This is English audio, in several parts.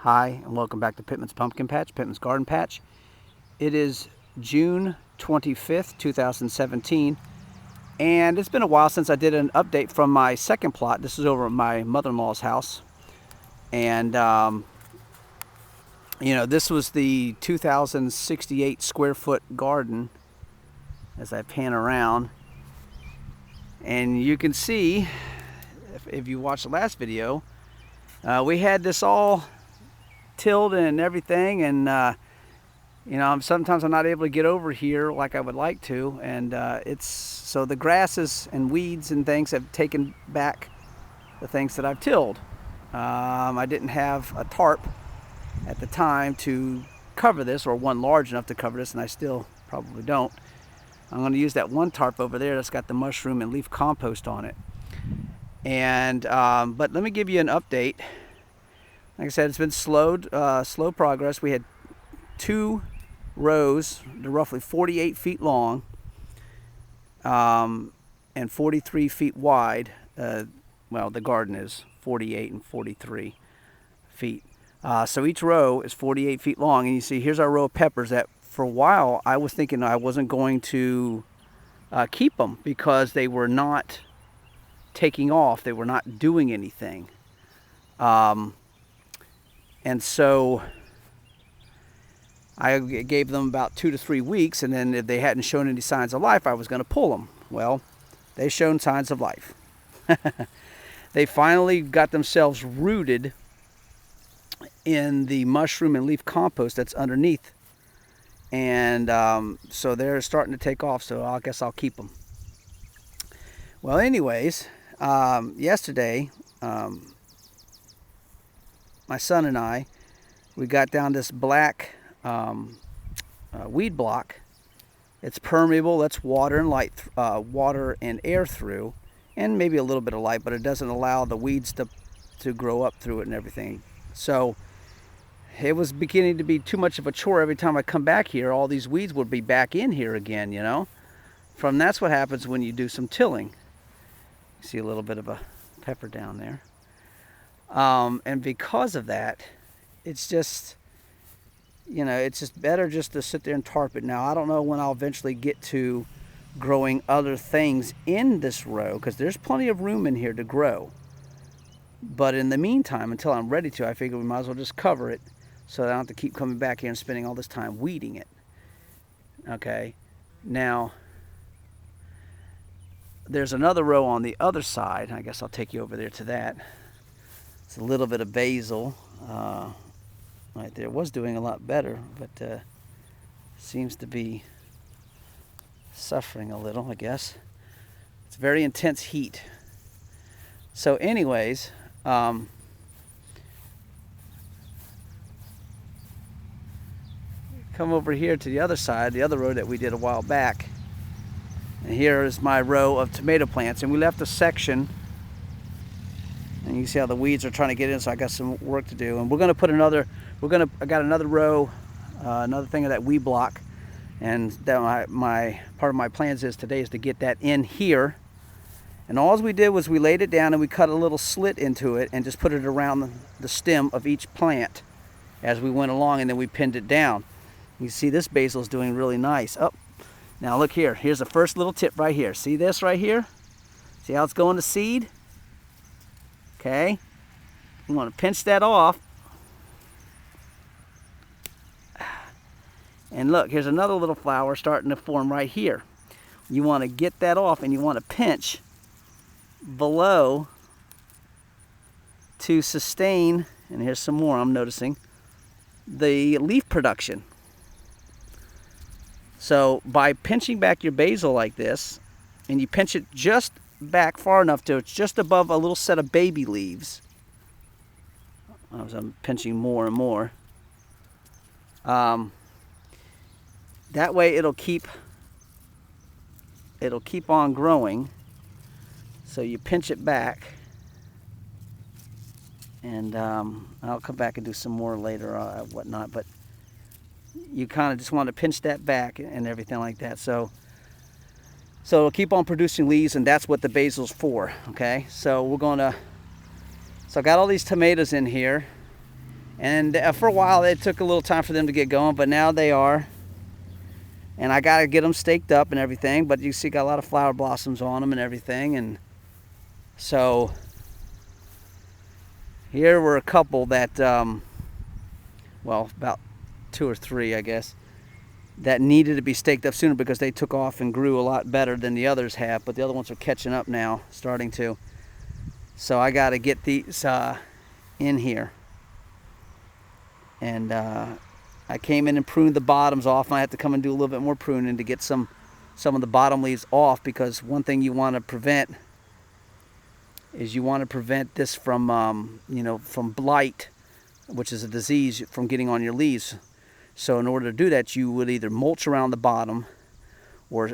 Hi, and welcome back to Pittman's Pumpkin Patch, Pittman's Garden Patch. It is June 25th, 2017, and it's been a while since I did an update from my second plot. This is over at my mother-in-law's house, and this was the 2,068 square foot garden as I pan around, and you can see, if you watched the last video, we had this all tilled and everything, and sometimes I'm not able to get over here like I would like to, and so the grasses and weeds and things have taken back the things that I've tilled. I didn't have a tarp at the time to cover this, or one large enough to cover this, and I still probably don't. I'm going to use that one tarp over there that's got the mushroom and leaf compost on it. And but let me give you an update. Like I said, it's been slow progress. We had 2 rows, they're roughly 48 feet long and 43 feet wide. Well, the garden is 48 and 43 feet. So each row is 48 feet long. And you see, here's our row of peppers that for a while I was thinking I wasn't going to keep them because they were not taking off. They were not doing anything. And so I gave them about 2 to 3 weeks, and then if they hadn't shown any signs of life, I was going to pull them. Well, they've shown signs of life. They finally got themselves rooted in the mushroom and leaf compost that's underneath. And so they're starting to take off, so I guess I'll keep them. Well, anyways, yesterday, my son and I, we got down this black weed block. It's permeable. That's water and light, water and air through, and maybe a little bit of light, but it doesn't allow the weeds to grow up through it and everything. So it was beginning to be too much of a chore. Every time I come back here, all these weeds would be back in here again, That's what happens when you do some tilling. You see a little bit of a pepper down there. And because of that, it's just, it's just better just to sit there and tarp it. Now, I don't know when I'll eventually get to growing other things in this row, because there's plenty of room in here to grow. But in the meantime, until I'm ready to, I figure we might as well just cover it so that I don't have to keep coming back here and spending all this time weeding it. Okay, now there's another row on the other side. I guess I'll take you over there to that. It's a little bit of basil right there. It was doing a lot better, but seems to be suffering a little, I guess. It's very intense heat. So anyways, come over here to the other side, the other row that we did a while back. And here is my row of tomato plants, and we left a section. And you can see how the weeds are trying to get in, so I got some work to do. And we're going to put I got another row, another thing of that weed block. And that part of my plans today is to get that in here. And all we did was we laid it down and we cut a little slit into it and just put it around the stem of each plant as we went along, and then we pinned it down. You see this basil is doing really nice. Oh, now look here. Here's the first little tip right here. See this right here? See how it's going to seed? Okay, you want to pinch that off. And look, here's another little flower starting to form right here. You want to get that off, and you want to pinch below to sustain, and here's some more I'm noticing, the leaf production. So by pinching back your basil like this, and you pinch it just back far enough to it's just above a little set of baby leaves, as I'm pinching more and more, that way it'll keep on growing. So you pinch it back, and I'll come back and do some more later, whatnot, but you kind of just want to pinch that back and everything like that. So it'll keep on producing leaves, and that's what the basil's for. Okay, so I got all these tomatoes in here, And for a while it took a little time for them to get going, but now they are. And I got to get them staked up and everything, but you see got a lot of flower blossoms on them and everything. And so here were a couple that, well, about 2 or 3, I guess, that needed to be staked up sooner because they took off and grew a lot better than the others have. But the other ones are catching up now, starting to. So I got to get these in here. And I came in and pruned the bottoms off, and I had to come and do a little bit more pruning to get some of the bottom leaves off, because one thing you want to prevent is this from, from blight, which is a disease, from getting on your leaves. So in order to do that, you would either mulch around the bottom,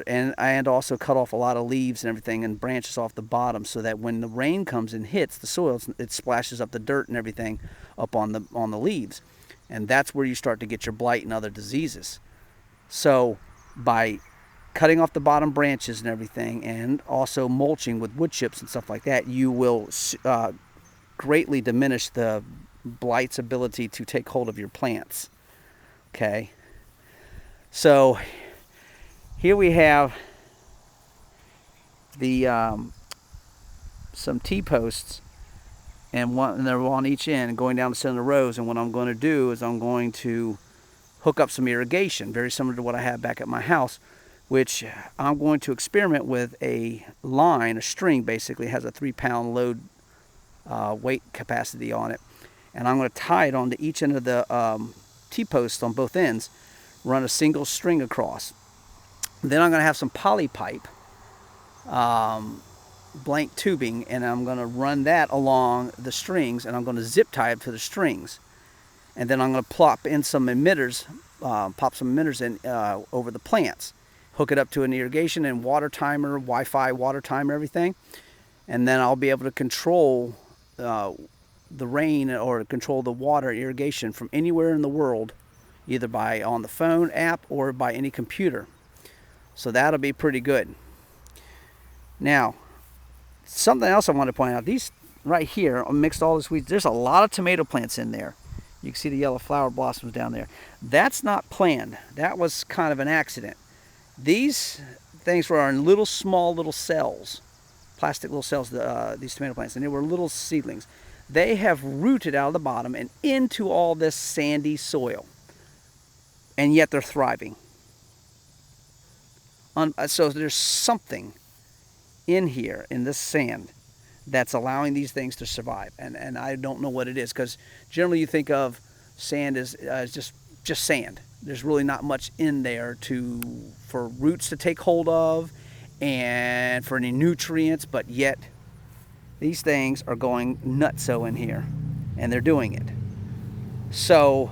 and also cut off a lot of leaves and everything and branches off the bottom, so that when the rain comes and hits the soil, it splashes up the dirt and everything up on the leaves. And that's where you start to get your blight and other diseases. So by cutting off the bottom branches and everything, and also mulching with wood chips and stuff like that, you will greatly diminish the blight's ability to take hold of your plants. Okay. So here we have the some T-posts, and they're on each end going down the center of the rows. And what I'm going to do is I'm going to hook up some irrigation, very similar to what I have back at my house, which I'm going to experiment with a line, a string basically, has a 3-pound load weight capacity on it. And I'm going to tie it onto each end of the T-posts on both ends, run a single string across. Then I'm going to have some poly pipe, blank tubing, and I'm going to run that along the strings, and I'm going to zip tie it to the strings. And then I'm going to plop in some emitters, pop some emitters in over the plants, hook it up to an irrigation and water timer, Wi-Fi water timer, everything. And then I'll be able to control the rain or control the water irrigation from anywhere in the world, either on the phone app or by any computer. So that'll be pretty good. Now, something else I want to point out, these right here, I mixed all this weeds. There's a lot of tomato plants in there. You can see the yellow flower blossoms down there. That's not planned. That was kind of an accident. These things were in little small little cells, plastic little cells, these tomato plants, and they were little seedlings. They have rooted out of the bottom and into all this sandy soil, and yet they're thriving. So there's something in here, in this sand, that's allowing these things to survive. And I don't know what it is, because generally you think of sand as just sand. There's really not much in there for roots to take hold of and for any nutrients, but yet these things are going nutso in here, and they're doing it. So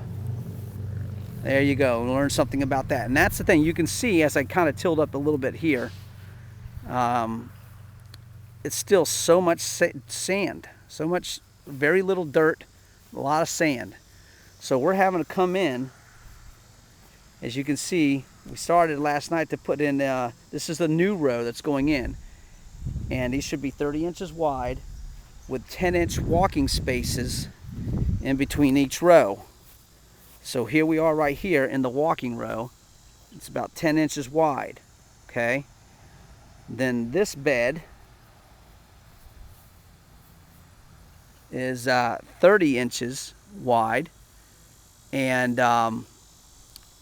there you go, learn something about that. And that's the thing, you can see as I kind of tilt up a little bit here, it's still so much sand, so much, very little dirt, a lot of sand. So we're having to come in, as you can see, we started last night to put in, this is the new row that's going in, and these should be 30 inches wide with 10-inch walking spaces in between each row. So here we are right here in the walking row. It's about 10 inches wide, okay? Then this bed is 30 inches wide, and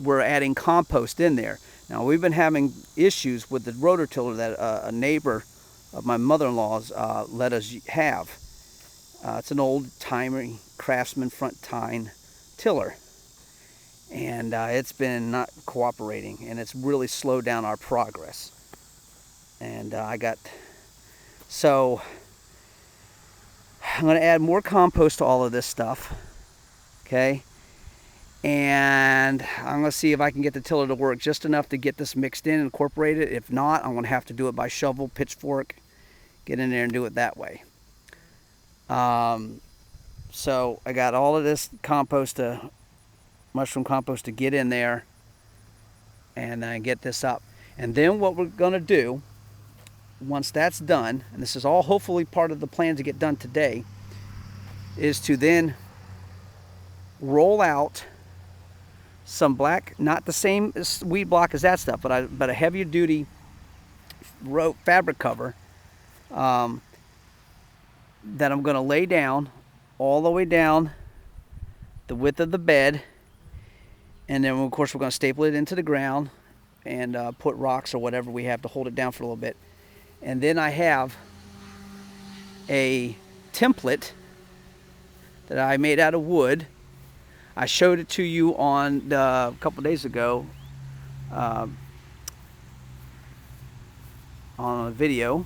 we're adding compost in there. Now, we've been having issues with the rototiller that a neighbor of my mother-in-law's let us have. It's an old-timey Craftsman front tine tiller, and it's been not cooperating, and it's really slowed down our progress. And so I'm going to add more compost to all of this stuff, okay? And I'm going to see if I can get the tiller to work just enough to get this mixed in and incorporated. If not, I'm going to have to do it by shovel, pitchfork, get in there and do it that way. So I got all of this compost, mushroom compost, to get in there and get this up. And then what we're going to do, once that's done, and this is all hopefully part of the plan to get done today, is to then roll out some black, not the same weed block as that stuff, but a heavier duty fabric cover that I'm going to lay down all the way down the width of the bed, and then of course we're going to staple it into the ground and put rocks or whatever we have to hold it down for a little bit. And then I have a template that I made out of wood. I showed it to you on a couple days ago on a video,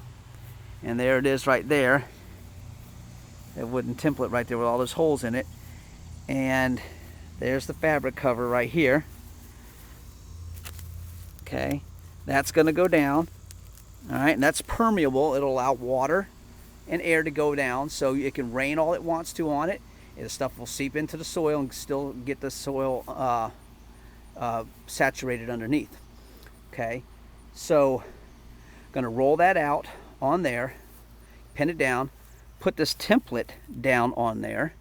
and there it is right there, that wooden template right there with all those holes in it. And there's the fabric cover right here. Okay, that's going to go down. All right, and that's permeable. It'll allow water and air to go down, so it can rain all it wants to on it. The stuff will seep into the soil and still get the soil saturated underneath. Okay, so I'm going to roll that out on there, pin it down, put this template down on there,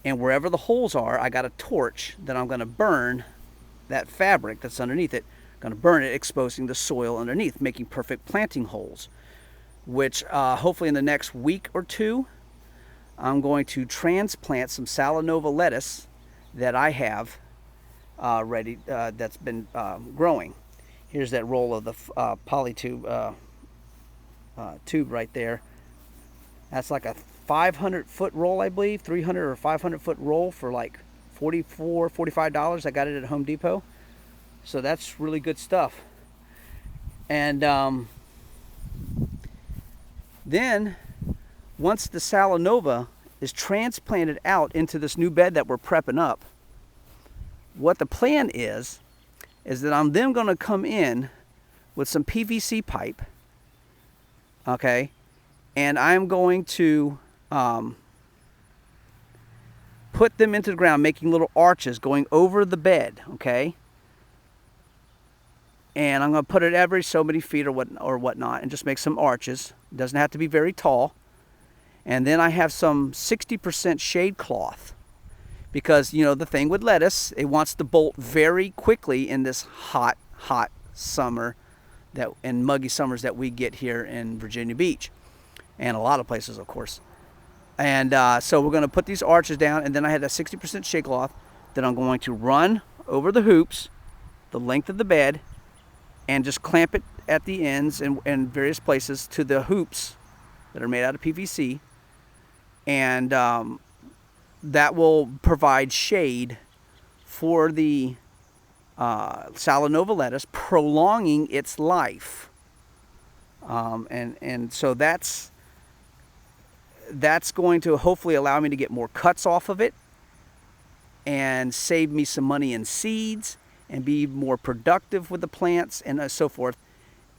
and wherever the holes are, I got a torch that I'm going to burn that fabric that's underneath it. I'm going to burn it, exposing the soil underneath, making perfect planting holes, which hopefully in the next week or two, I'm going to transplant some Salanova lettuce that I have ready, that's been growing. Here's that roll of the polytube tube right there. That's like a 500-foot roll, I believe, 300 or 500-foot roll for like $44, $45. I got it at Home Depot. So that's really good stuff. And then once the Salanova is transplanted out into this new bed that we're prepping up, what the plan is that I'm then going to come in with some PVC pipe, okay, and I'm going to put them into the ground, making little arches going over the bed, okay, and I'm going to put it every so many feet or whatnot, and just make some arches. It doesn't have to be very tall. And then I have some 60% shade cloth, because you know the thing with lettuce, it wants to bolt very quickly in this hot summer and muggy summers that we get here in Virginia Beach, and a lot of places, of course. And so we're going to put these arches down, and then I had that 60% shade cloth that I'm going to run over the hoops, the length of the bed, and just clamp it at the ends and various places to the hoops that are made out of PVC. And that will provide shade for the Salanova lettuce, prolonging its life. And so that's going to hopefully allow me to get more cuts off of it and save me some money in seeds and be more productive with the plants and so forth.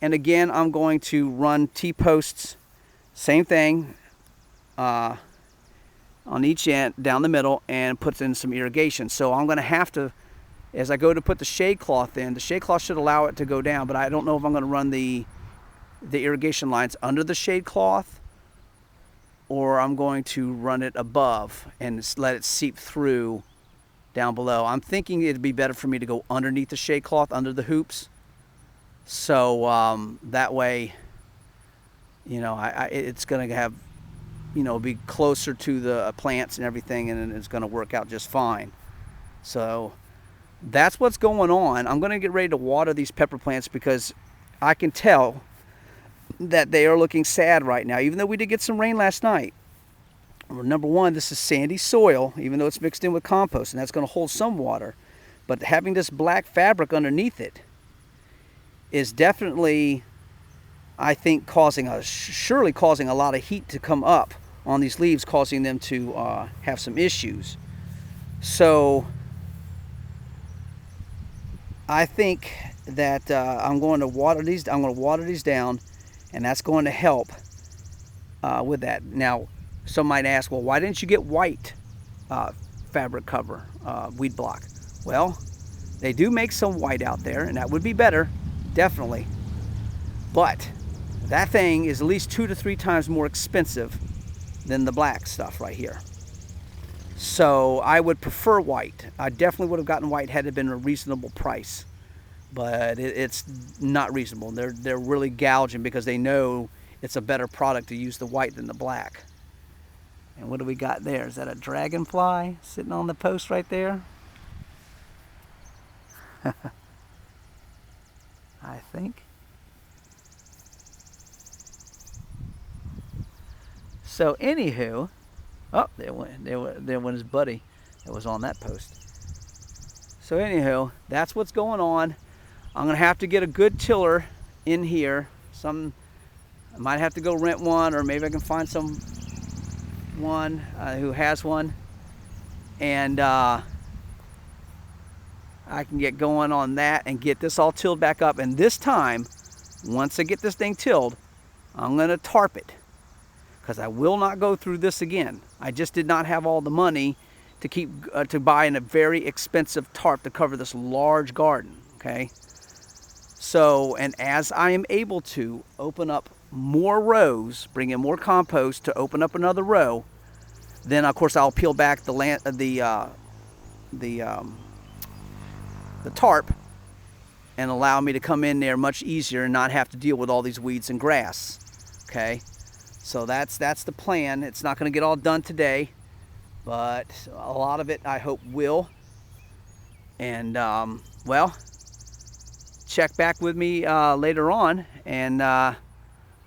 And again, I'm going to run T-posts, same thing, on each end, down the middle, and put in some irrigation. So I'm going to have to, as I go to put the shade cloth in, the shade cloth should allow it to go down, but I don't know if I'm going to run the irrigation lines under the shade cloth, or I'm going to run it above and let it seep through down below. I'm thinking it'd be better for me to go underneath the shade cloth, under the hoops, so that way, you know, it's going to have, you know, be closer to the plants and everything, and it's going to work out just fine. So that's what's going on. I'm going to get ready to water these pepper plants, because I can tell that they are looking sad right now, even though we did get some rain last night. Number one, this is sandy soil, even though it's mixed in with compost, and that's going to hold some water. But having this black fabric underneath it is definitely, I think, surely causing a lot of heat to come up on these leaves, causing them to have some issues. So I think that I'm going to water these. I'm going to water these down, and that's going to help with that. Now, some might ask, well, why didn't you get white fabric cover, weed block? Well, they do make some white out there, and that would be better, definitely. But that thing is at least 2 to 3 times more expensive than the black stuff right here. So I would prefer white. I definitely would have gotten white had it been a reasonable price, but it's not reasonable. They're really gouging because they know it's a better product to use the white than the black. And what do we got there? Is that a dragonfly sitting on the post right there? I think. So anywho, oh, there went his buddy that was on that post. So anywho, that's what's going on. I'm gonna have to get a good tiller in here. I might have to go rent one, or maybe I can find someone who has one, and I can get going on that and get this all tilled back up. And this time, once I get this thing tilled, I'm gonna tarp it, because I will not go through this again. I just did not have all the money to buy in a very expensive tarp to cover this large garden. Okay. So, and as I am able to open up more rows, bring in more compost to open up another row, then of course I'll peel back the tarp and allow me to come in there much easier and not have to deal with all these weeds and grass. Okay, so that's the plan. It's not going to get all done today, but a lot of it I hope will. And well, check back with me later on, and I'll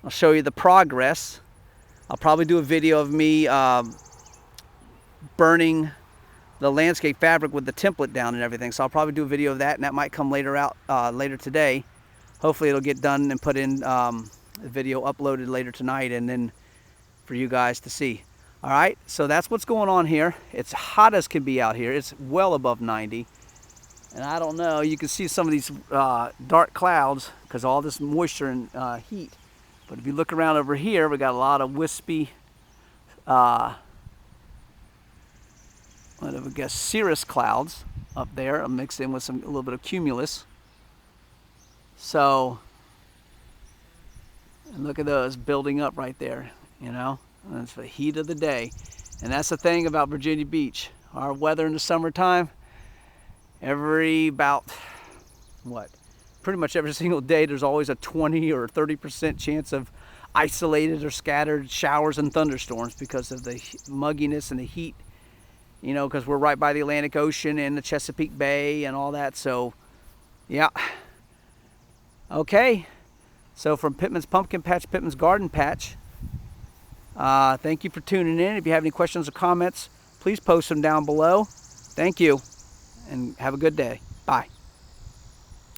show you the progress. I'll probably do a video of me burning the landscape fabric with the template down and everything. So I'll probably do a video of that, and that might come later today. Hopefully it'll get done and put in a video uploaded later tonight, and then for you guys to see. All right, so that's what's going on here. It's hot as can be out here. It's well above 90. And I don't know, you can see some of these dark clouds because all this moisture and heat. But if you look around over here, we got a lot of wispy, what do we guess, cirrus clouds up there, mixed in with a little bit of cumulus. So, and look at those building up right there, you know. And that's the heat of the day. And that's the thing about Virginia Beach. Our weather in the summertime, pretty much every single day, there's always a 20 or 30% chance of isolated or scattered showers and thunderstorms because of the mugginess and the heat, you know, because we're right by the Atlantic Ocean and the Chesapeake Bay and all that. So, yeah. Okay. So from Pittman's Pumpkin Patch, Pittman's Garden Patch, thank you for tuning in. If you have any questions or comments, please post them down below. Thank you, and have a good day. Bye.